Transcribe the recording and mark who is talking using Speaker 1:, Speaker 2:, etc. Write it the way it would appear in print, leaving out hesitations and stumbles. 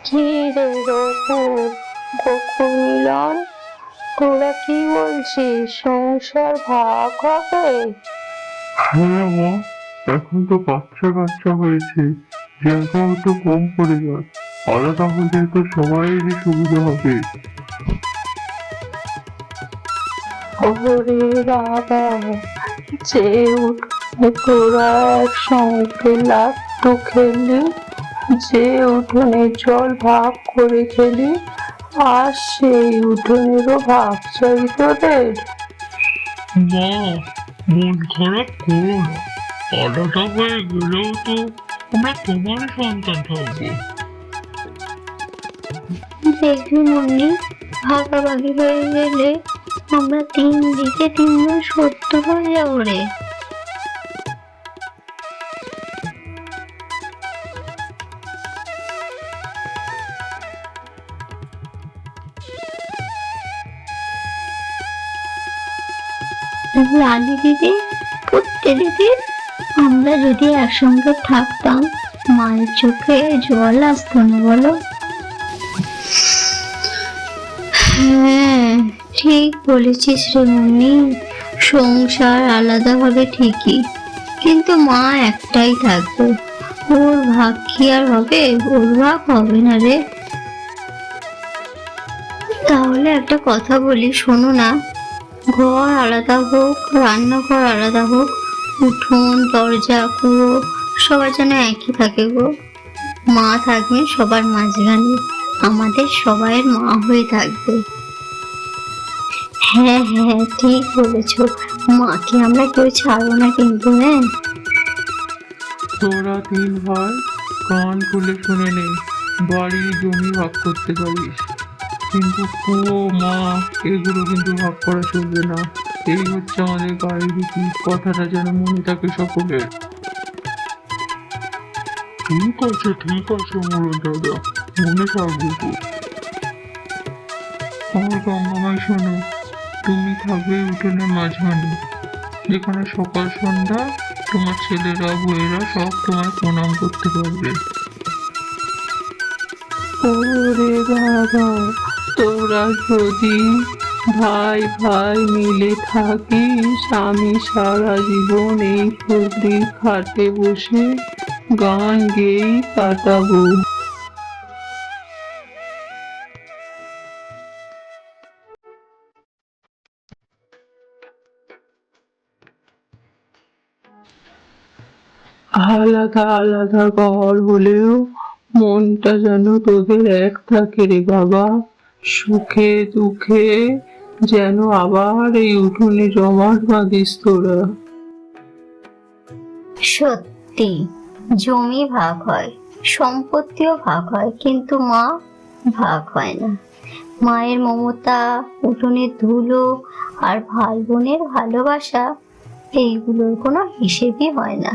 Speaker 1: কি রে রঘু, গোকুল মিলন, তোরা কি বলছিস, সংসার ভাগ হবে?
Speaker 2: হ্যাঁ মা, এখন তো বাচ্চা কাচ্চা হয়েছে, জায়গাও তো কম পড়ে যায়। আলাদা হলে তো সবাইয়েরই সুবিধা হবে।
Speaker 1: ওরে বাবা, যে উঠোনে তোরা একসঙ্গে লাট্টু খেলি, যে উঠোনে জল ভাগ করে খেলি, আর সেই উঠোনেরও ভাগ চাই তোদের?
Speaker 2: মা, মন খারাপ করো না। আলাদা হয়ে গেলেও তো আমরা তোমারই সন্তান থাকবো।
Speaker 3: দেখবি মুন্নি, ভাগাভাগি হয়ে গেলে আমরা তিন দিকে তিনজন 70 হয়ে যাবো রে। রানী দিদি, পুত্তে দিদি, আমরা যদি একসঙ্গে থাকতাম, মায়ের চোখে জল আসতো না বলো? হ্যাঁ, ঠিক বলেছিস রে মুন্নি। সংসার আলাদা হবে ঠিকই, কিন্তু মা একটাই থাকবে। ওর ভাগ কি আর হবে? ওর ভাগ হবে না রে। তাহলে একটা কথা বলি, শোনো না। ঘর আলাদা হোক, রান্নাঘর আলাদা হোক, উঠোন দরজা পুরো সবার যেন একই থাকে গো। মা থাকবে সবার মাঝখানে, আমাদের সবাইয়ের মা হয়ে থাকবে। হ্যাঁ হ্যাঁ, ঠিক বলেছো। মাকে আমরা কেউ ছাড়বো না কিন্তু, হ্যাঁ।
Speaker 2: তোরা তিন ভাই কান খুলে শুনে নে, বাড়ি জমি ভাগ করতে পারিস, কিন্তু কুয়ো মা এগুলো কিন্তু ভাগ করা চলবে না। এই হচ্ছে আমাদের গায়ের রীতি, কথাটা যেন মনে থাকে সকলের। ঠিক আছে মোড়ল দাদা, মনে থাকবে তো। আমার গঙ্গামাই শোনো, তুমি থাকবে উঠোনের মাঝখানে, যেখানে সকাল সন্ধ্যা তোমার ছেলেরা বউয়েরা সব তোমার প্রণাম করতে পারবে।
Speaker 1: ওরে বাবা, তোরা যদি ভাই ভাই মিলে থাকিস, আমি সারা জীবন এই পুকুরির খাটে বসে গান গেয়েই কাটাবো। আলাদা আলাদা ঘর হলেও মনটা যেন তোদের এক থাকে রে বাবা। সুখে দুঃখে যেন আবার এই উঠোনে জমাট বাঁধিস তোরা।
Speaker 3: সত্যি, জমি ভাগ হয়, সম্পত্তিও ভাগ হয়, কিন্তু মা ভাগ হয় না। মায়ের মমতা, উঠোনের ধুলো, আর ভাই বোনের ভালোবাসা, এইগুলোর কোনো হিসেবই হয় না।